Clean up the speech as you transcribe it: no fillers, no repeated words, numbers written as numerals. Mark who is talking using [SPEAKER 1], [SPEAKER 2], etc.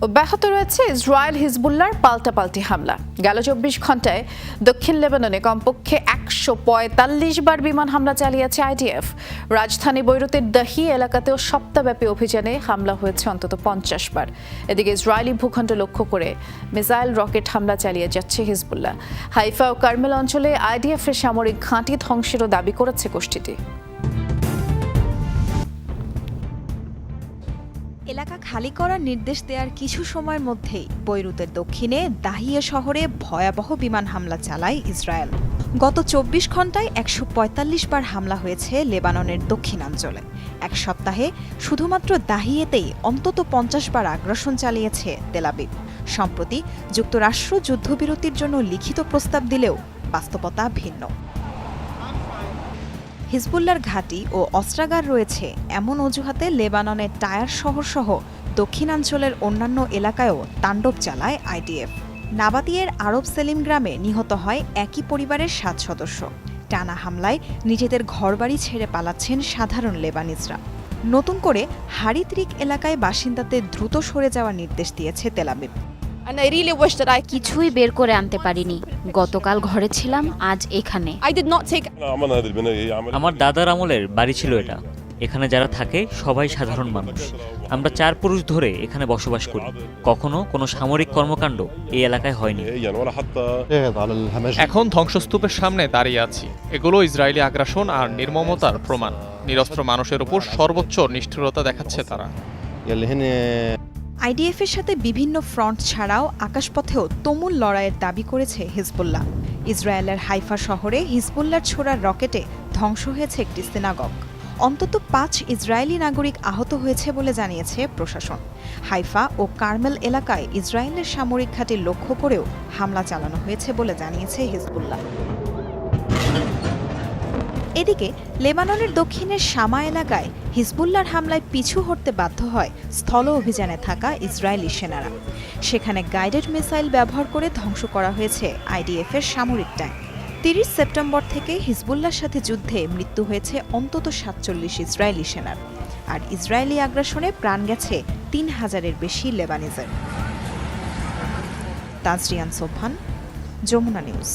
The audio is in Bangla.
[SPEAKER 1] অব্যাহত রয়েছে ইসরায়েল হিজবুল্লাহর পাল্টাপাল্টি হামলা। গেল ২৪ ঘন্টায় দক্ষিণ লেবাননে কমপক্ষে ১৪৫ বার বিমান হামলা চালিয়েছে আইডিএফ। রাজধানী বৈরুতের দাহি এলাকাতেও সপ্তাহব্যাপী অভিযানে হামলা হয়েছে অন্তত ৫০ বার। এদিকে ইসরায়েলি ভূখণ্ড লক্ষ্য করে মিসাইল রকেট হামলা চালিয়ে যাচ্ছে হিজবুল্লাহ। হাইফা ও কারমেল অঞ্চলে আইডিএফের সামরিক ঘাঁটি ধ্বংসেরও দাবি করেছে গোষ্ঠীটি।
[SPEAKER 2] এলাকা খালি করার নির্দেশ দেওয়ার কিছু সময়ের মধ্যেই বৈরুতের দক্ষিণে দাহিয়া শহরে ভয়াবহ বিমান হামলা চালায় ইসরায়েল। গত ২৪ ঘন্টায় ১৪৫ বার হামলা হয়েছে লেবাননের দক্ষিণাঞ্চলে। এক সপ্তাহে শুধুমাত্র দাহিয়েতেই অন্তত ৫০ বার আগ্রাসন চালিয়েছে তেল আবিব। সম্প্রতি যুক্তরাষ্ট্র যুদ্ধবিরতির জন্য লিখিত প্রস্তাব দিলেও বাস্তবতা ভিন্ন। হিজবুল্লাহর ঘাঁটি ও অস্ত্রাগার রয়েছে এমন অজুহাতে লেবাননের টায়ার শহরসহ দক্ষিণাঞ্চলের অন্যান্য এলাকায়ও তাণ্ডব চালায় আইডিএফ। নাবাতিয়ের আরব সেলিম গ্রামে নিহত হয় একই পরিবারের ৭ সদস্য। টানা হামলায় নিজেদের ঘরবাড়ি ছেড়ে পালাচ্ছেন সাধারণ লেবানিজরা। নতুন করে হারিত্রিক এলাকায় বাসিন্দাদের দ্রুত সরে যাওয়ার নির্দেশ দিয়েছে তেল আবিব।
[SPEAKER 3] কিছুই বের করে আনতে পারিনি। গতকাল ঘরে ছিলাম, আজ এখানে।
[SPEAKER 4] আমার দাদার আমলের বাড়ি ছিল এটা। এখানে যারা থাকে সবাই সাধারণ মানুষ। আমরা ৪ পুরুষ ধরে এখানে বসবাস করি। কখনো কোনো সামরিক কর্মকাণ্ড এই এলাকায় হয়নি।
[SPEAKER 5] এখন ধ্বংসস্তূপের সামনে দাঁড়িয়ে আছি। এগুলো ইসরায়েলি আগ্রাসন আর নির্মমতার প্রমাণ। নিরস্ত্র মানুষের উপর সর্বোচ্চ নিষ্ঠুরতা দেখাচ্ছে তারা।
[SPEAKER 2] আইডিএফের সাথে বিভিন্ন ফ্রন্ট ছাড়াও আকাশপথেও তুমুল লড়াইয়ের দাবি করেছে হিজবুল্লাহ। ইসরায়েলের হাইফা শহরে হিজবুল্লাহর ছোড়ার রকেটে ধ্বংস হয়েছে একটি সিনাগগ। অন্তত ৫ ইসরায়েলি নাগরিক আহত হয়েছে বলে জানিয়েছে প্রশাসন। হাইফা ও কারমেল এলাকায় ইসরায়েলের সামরিক ঘাঁটি লক্ষ্য করেও হামলা চালানো হয়েছে বলে জানিয়েছে হিজবুল্লাহ। এদিকে লেবাননের দক্ষিণের শামা এলাকায় হিজবুল্লাহর হামলায় পিছু হটতে বাধ্য হয় স্থল অভিযানে থাকা ইসরায়েলি সেনারা। সেখানে গাইডেড মিসাইল ব্যবহার করে ধ্বংস করা হয়েছে আইডিএফের সামরিক ট্যাঙ্ক। ৩০ সেপ্টেম্বর থেকে হিজবুল্লাহর সাথে যুদ্ধে মৃত্যু হয়েছে অন্তত ৪৭ ইসরায়েলি সেনার। আর ইসরায়েলি আগ্রাসনে প্রাণ গেছে ৩,০০০-এর বেশি লেবানিজের। তাজরিয়ান সোবহান, যমুনা নিউজ।